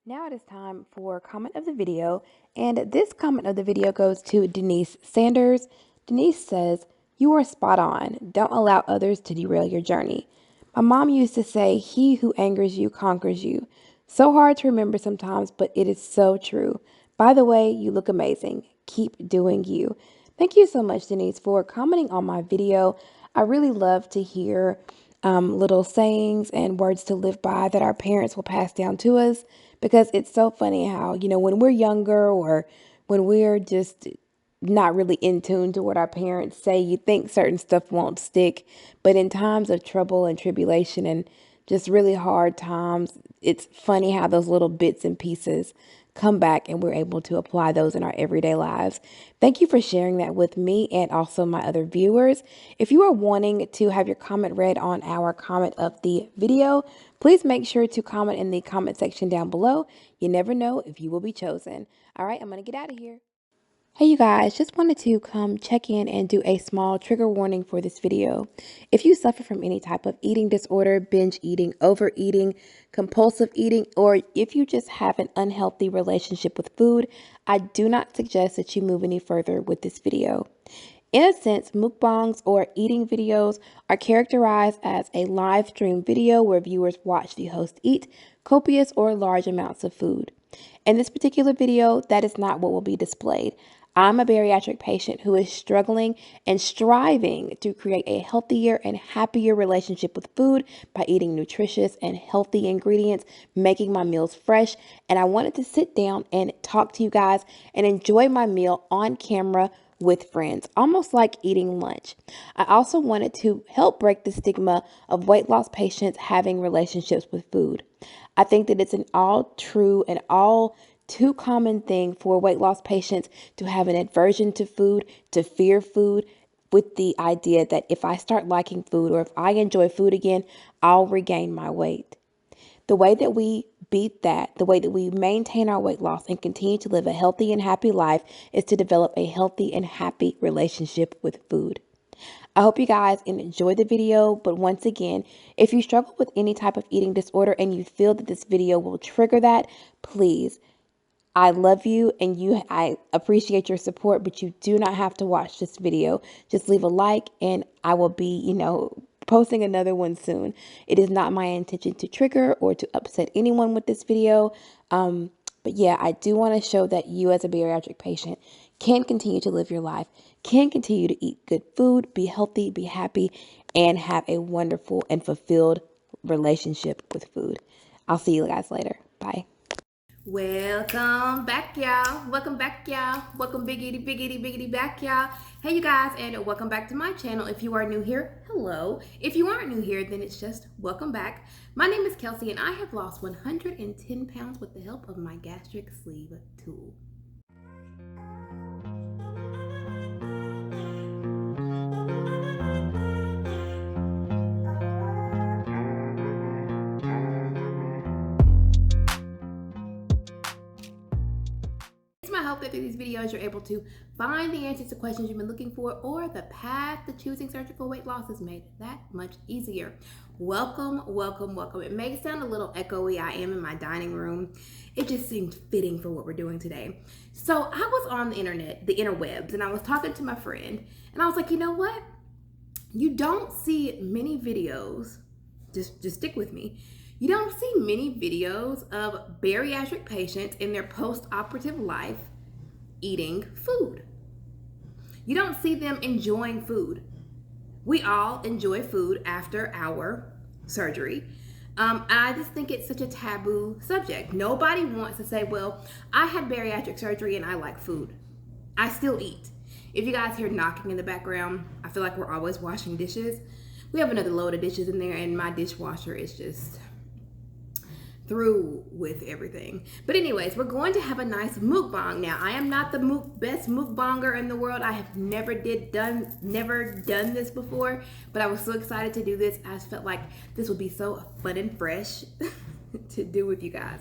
Now it is time for comment of the video, and this comment of the video goes to Denise Sanders. Denise says, "You are spot on. Don't allow others to derail your journey. My mom used to say, 'He who angers you conquers you.' So hard to remember sometimes, but it is so true. By the way, you look amazing. Keep doing you." Thank you so much, Denise, for commenting on my video. I really love to hear little sayings and words to live by that our parents will pass down to us, because it's so funny how, when we're younger or when we're just not really in tune to what our parents say, you think certain stuff won't stick. But in times of trouble and tribulation and just really hard times, it's funny how those little bits and pieces come back and we're able to apply those in our everyday lives. Thank you for sharing that with me and also my other viewers. If you are wanting to have your comment read on our comment of the video, please make sure to comment in the comment section down below. You never know if you will be chosen. All right, I'm going to get out of here. Hey you guys, just wanted to come check in and do a small trigger warning for this video. If you suffer from any type of eating disorder, binge eating, overeating, compulsive eating, or if you just have an unhealthy relationship with food, I do not suggest that you move any further with this video. In a sense, mukbangs or eating videos are characterized as a live stream video where viewers watch the host eat copious or large amounts of food. In this particular video, that is not what will be displayed. I'm a bariatric patient who is struggling and striving to create a healthier and happier relationship with food by eating nutritious and healthy ingredients, making my meals fresh, and I wanted to sit down and talk to you guys and enjoy my meal on camera with friends, almost like eating lunch. I also wanted to help break the stigma of weight loss patients having relationships with food. I think that it's an all true and all too common thing for weight loss patients to have an aversion to food, to fear food, with the idea that if I start liking food or if I enjoy food again, I'll regain my weight. The way that we beat that, the way that we maintain our weight loss and continue to live a healthy and happy life, is to develop a healthy and happy relationship with food. I hope you guys enjoy the video, but once again, if you struggle with any type of eating disorder and you feel that this video will trigger that, please, I love you and I appreciate your support, but you do not have to watch this video. Just leave a like and I will be, posting another one soon. It is not my intention to trigger or to upset anyone with this video. But yeah, I do want to show that you as a bariatric patient can continue to live your life, can continue to eat good food, be healthy, be happy, and have a wonderful and fulfilled relationship with food. I'll see you guys later. Bye. Welcome back, y'all. Welcome back, y'all. Welcome biggity back, y'all. Hey, you guys, and welcome back to my channel. If you are new here, hello. If you aren't new here, then it's just welcome back. My name is Kelsi, and I have lost 110 pounds with the help of my gastric sleeve tool. I hope that through these videos you're able to find the answers to questions you've been looking for, or the path to choosing surgical weight loss is made that much easier. Welcome, welcome, welcome. It may sound a little echoey. I am in my dining room. It just seemed fitting for what we're doing today. So I was on the internet, the interwebs, and I was talking to my friend, and I was like, you know what? You don't see many videos, just stick with me. You don't see many videos of bariatric patients in their post-operative life eating food. You don't see them enjoying food. We all enjoy food after our surgery. I just think it's such a taboo subject. Nobody wants to say, well, I had bariatric surgery and I like food. I still eat. If you guys hear knocking in the background, I feel like we're always washing dishes. We have another load of dishes in there and my dishwasher is just through with everything. But anyways, we're going to have a nice mukbang. Now, I am not the best mukbanger in the world. I have never done this before, but I was so excited to do this. I just felt like this would be so fun and fresh to do with you guys.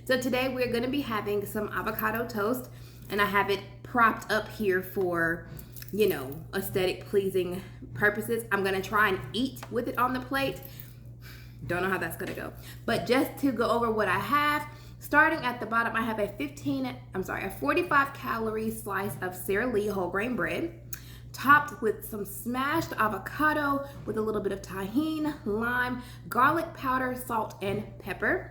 So today we're going to be having some avocado toast, and I have it propped up here for you know, aesthetic pleasing purposes. I'm gonna try and eat with it on the plate. Don't know how that's gonna go. But just to go over what I have, starting at the bottom, I have a 45 calorie slice of Sara Lee whole grain bread, topped with some smashed avocado with a little bit of tahini, lime, garlic powder, salt, and pepper.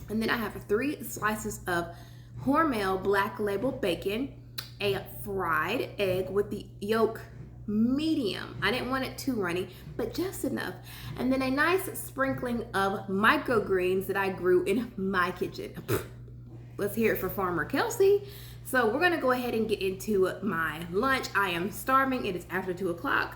And then I have 3 slices of Hormel Black Label bacon, a fried egg with the yolk medium. I didn't want it too runny, but just enough. And then a nice sprinkling of microgreens that I grew in my kitchen. Let's hear it for Farmer Kelsi. So we're gonna go ahead and get into my lunch. I am starving. It is after 2 o'clock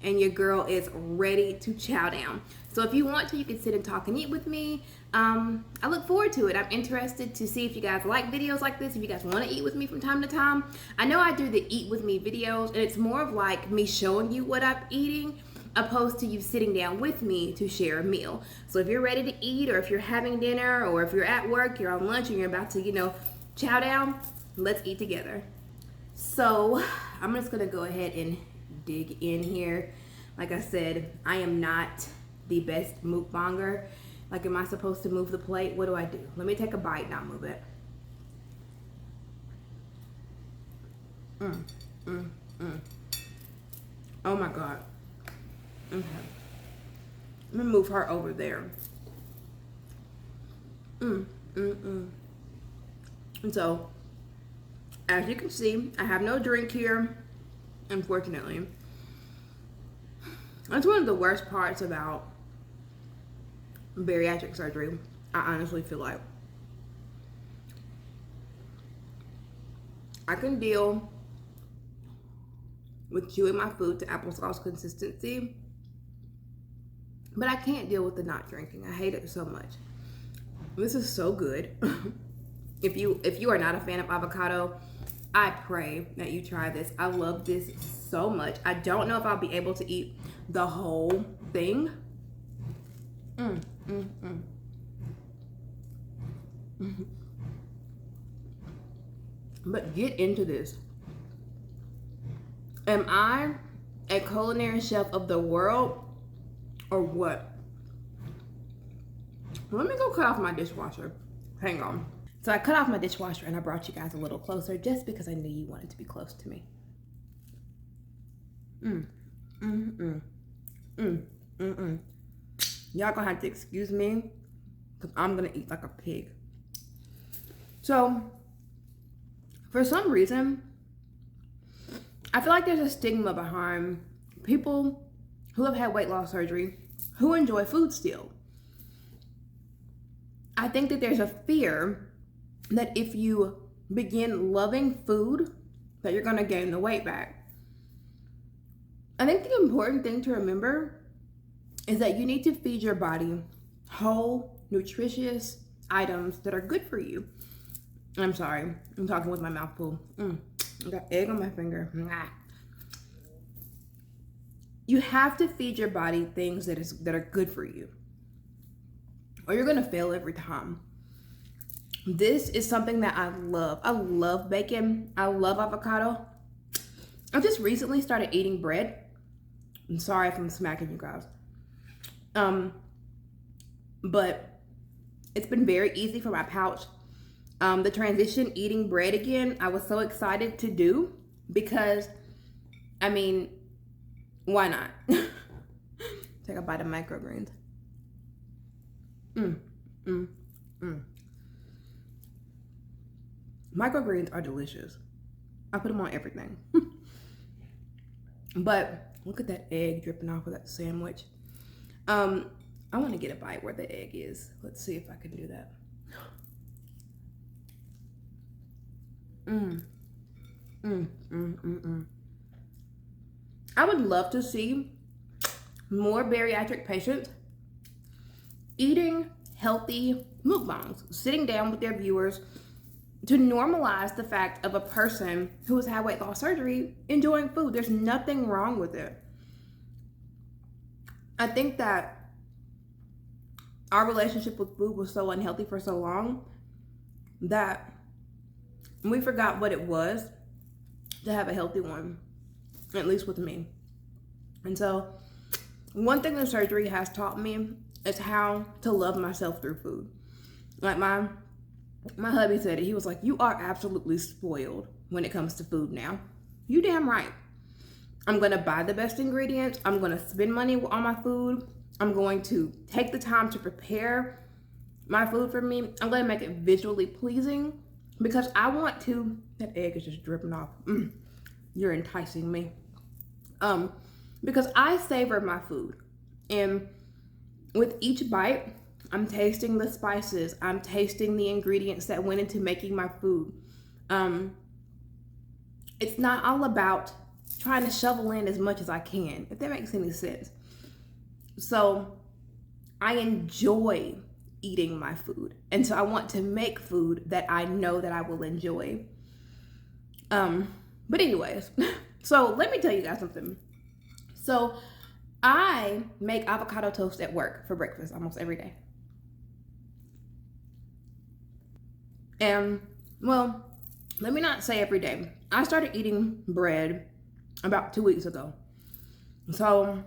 and your girl is ready to chow down. So if you want to, you can sit and talk and eat with me. I look forward to it. I'm interested to see if you guys like videos like this, if you guys want to eat with me from time to time. I know I do the eat with me videos, and it's more of like me showing you what I'm eating opposed to you sitting down with me to share a meal. So if you're ready to eat, or if you're having dinner, or if you're at work, you're on lunch and you're about to, you know, chow down, let's eat together. So I'm just gonna go ahead and dig in here. Like I said, I am not the best mukbanger. Like, am I supposed to move the plate? What do I do? Let me take a bite and I'll move it. Oh my God. Okay. Let me move her over there. And so, as you can see, I have no drink here, unfortunately. That's one of the worst parts about bariatric surgery, I honestly feel like. I can deal with chewing my food to applesauce consistency, but I can't deal with the not drinking. I hate it so much. This is so good. If you are not a fan of avocado, I pray that you try this. I love this so much. I don't know if I'll be able to eat the whole thing. But get into this. Am I a culinary chef of the world or what? Let me go cut off my dishwasher. Hang on. So I cut off my dishwasher and I brought you guys a little closer just because I knew you wanted to be close to me. Y'all gonna have to excuse me because I'm gonna eat like a pig. So, for some reason, I feel like there's a stigma behind people who have had weight loss surgery who enjoy food still. I think that there's a fear that if you begin loving food, that you're gonna gain the weight back. I think the important thing to remember is that you need to feed your body whole, nutritious items that are good for you. I'm sorry, I'm talking with my mouth full. I got egg on my finger. You have to feed your body things that are good for you, or you're gonna fail every time. This is something that I love. I love bacon. I love avocado. I just recently started eating bread. I'm sorry if I'm smacking you guys. But it's been very easy for my pouch. The transition eating bread again, I was so excited to do because, I mean, why not? Take a bite of microgreens. Microgreens are delicious. I put them on everything. But look at that egg dripping off of that sandwich. I want to get a bite where the egg is. Let's see if I can do that. I would love to see more bariatric patients eating healthy mukbangs, sitting down with their viewers to normalize the fact of a person who has had weight loss surgery enjoying food. There's nothing wrong with it. I think that our relationship with food was so unhealthy for so long that we forgot what it was to have a healthy one. at least with me. And so one thing the surgery has taught me is how to love myself through food. Like my hubby said it. He was like, you are absolutely spoiled when it comes to food now. You damn right. I'm going to buy the best ingredients. I'm going to spend money on my food. I'm going to take the time to prepare my food for me. I'm going to make it visually pleasing because I want to. That egg is just dripping off. You're enticing me. Because I savor my food. And with each bite, I'm tasting the spices. I'm tasting the ingredients that went into making my food. It's not all about trying to shovel in as much as I can, if that makes any sense. So I enjoy eating my food. And so I want to make food that I know that I will enjoy. But anyways, so let me tell you guys something. So I make avocado toast at work for breakfast almost every day. And well, let me not say every day. I started eating bread about 2 weeks ago. So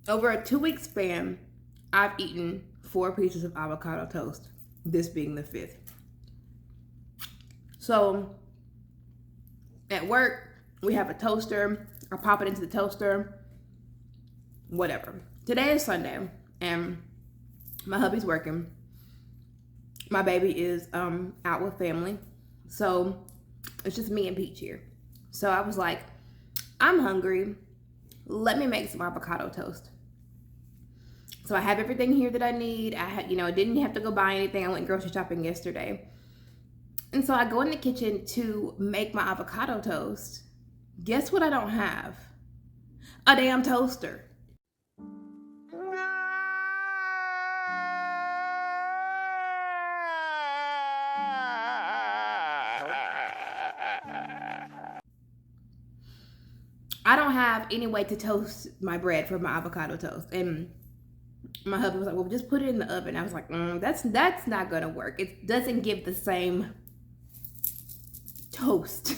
over a 2-week span, I've eaten 4 pieces of avocado toast, this being the 5th. So at work, we have a toaster. I pop it into the toaster, whatever. Today is Sunday, and my hubby's working. My baby is out with family. So it's just me and Peach here. So I was like, I'm hungry. Let me make some avocado toast. So I have everything here that I need. I had, didn't have to go buy anything. I went grocery shopping yesterday. And so I go in the kitchen to make my avocado toast. Guess what I don't have? A damn toaster. I don't have any way to toast my bread for my avocado toast. And my husband was like, well, just put it in the oven. I was like, that's not gonna work. It doesn't give the same toast.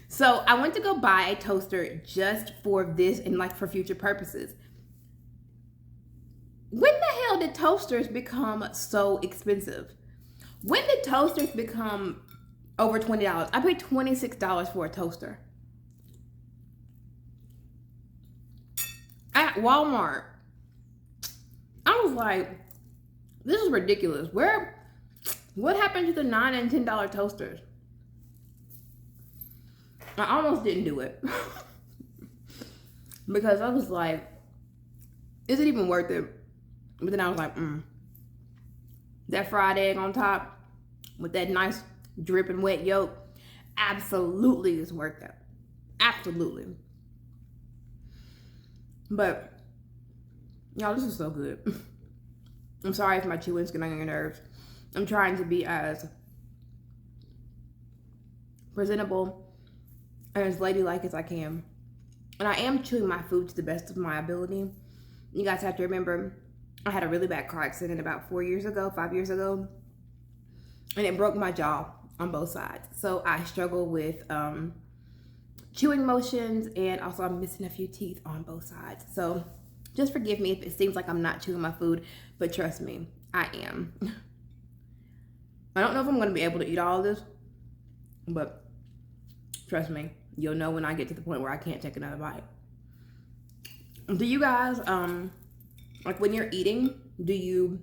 So I went to go buy a toaster just for this and like for future purposes. When the hell did toasters become so expensive? When did toasters become over $20? I paid $26 for a toaster at Walmart. I was like, this is ridiculous. What happened to the $9 and $10 toasters? I almost didn't do it because I was like, is it even worth it? But then I was like, that fried egg on top with that nice dripping wet yolk absolutely is worth it. Absolutely. But y'all, this is so good. I'm sorry if my chewing's getting on your nerves. I'm trying to be as presentable and as ladylike as I can. And I am chewing my food to the best of my ability. You guys have to remember, I had a really bad car accident about 5 years ago. And it broke my jaw on both sides. So I struggle with chewing motions, and also I'm missing a few teeth on both sides. So just forgive me if it seems like I'm not chewing my food, but trust me, I am. I don't know if I'm gonna be able to eat all of this, but trust me, you'll know when I get to the point where I can't take another bite. Do you guys, like when you're eating, do you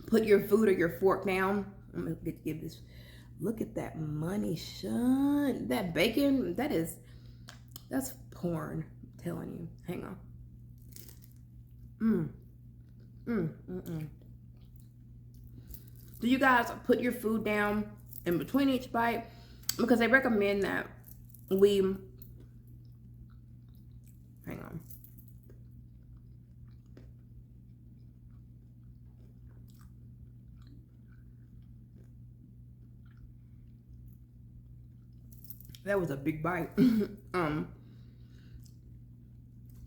put your food or your fork down? I'm gonna give this, look at that money shun. That bacon, that's porn, I'm telling you. Hang on. Do you guys put your food down in between each bite? Because they recommend that we, hang on. That was a big bite.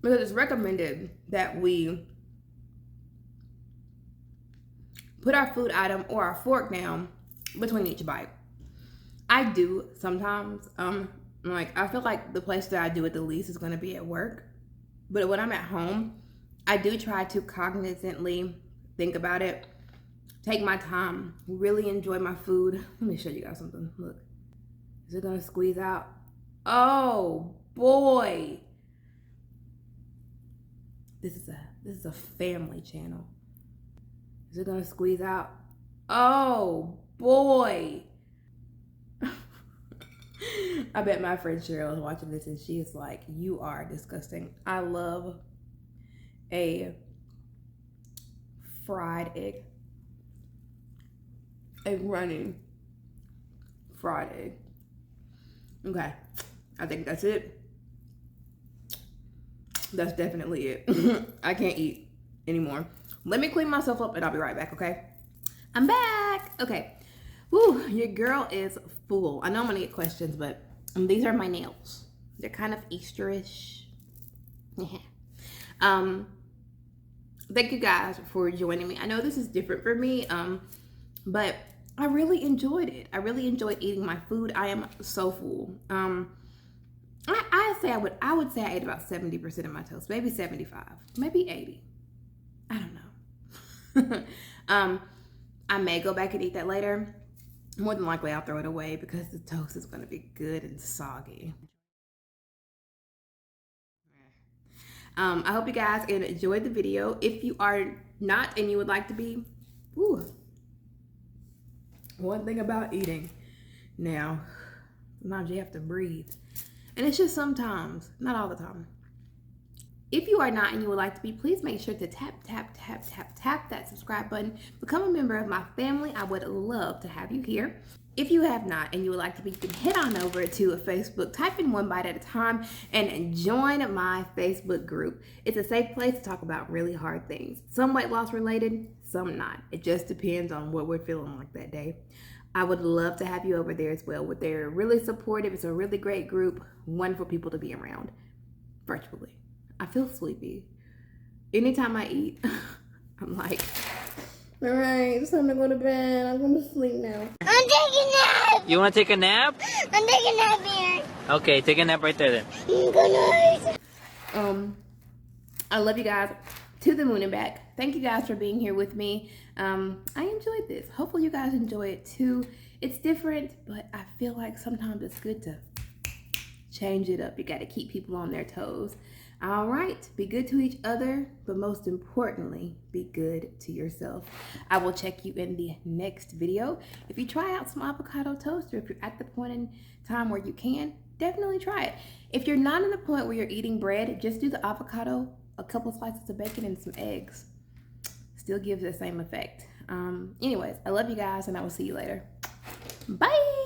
Because it's recommended that we put our food item or our fork down between each bite. I do sometimes. Like I feel like the place that I do it the least is going to be at work. But when I'm at home, I do try to cognizantly think about it, take my time, really enjoy my food. Let me show you guys something. Look, is it going to squeeze out? Oh boy. This is a family channel. Is it gonna squeeze out? Oh boy. I bet my friend Cheryl is watching this and she is like, you are disgusting. I love a fried egg. A running fried egg. Okay, I think that's it. That's definitely it. I can't eat anymore. Let me clean myself up and I'll be right back, okay? I'm back. Okay. Woo, your girl is full. I know I'm gonna get questions, but these are my nails. They're kind of Easterish. Thank you guys for joining me. I know this is different for me, but I really enjoyed it. I really enjoyed eating my food. I am so full. I would say I ate about 70% of my toast, maybe 75, maybe 80. I don't know. I may go back and eat that later. More than likely, I'll throw it away because the toast is going to be good and soggy. I hope you guys enjoyed the video. If you are not and you would like to be, one thing about eating now, sometimes you have to breathe. And it's just sometimes, not all the time. If you are not and you would like to be, please make sure to tap that subscribe button. Become a member of my family. I would love to have you here. If you have not and you would like to be, you can head on over to Facebook, type in One Bite at a Time, and join my Facebook group. It's a safe place to talk about really hard things. Some weight loss related, some not. It just depends on what we're feeling like that day. I would love to have you over there as well. They're really supportive. It's a really great group. Wonderful people to be around virtually. I feel sleepy. Anytime I eat, I'm like, all right, it's time to go to bed. I'm going to sleep now. I'm taking a nap. You want to take a nap? I'm taking a nap here. Okay, take a nap right there then. Good night. I love you guys to the moon and back. Thank you guys for being here with me. I enjoyed this. Hopefully you guys enjoy it too. It's different, but I feel like sometimes it's good to change it up. You got to keep people on their toes. All right, be good to each other, but most importantly, be good to yourself. I will check you in the next video. If you try out some avocado toast, or if you're at the point in time where you can, definitely try it. If you're not in the point where you're eating bread, just do the avocado, a couple slices of bacon, and some eggs. Still gives the same effect. Anyways, I love you guys, and I will see you later. Bye.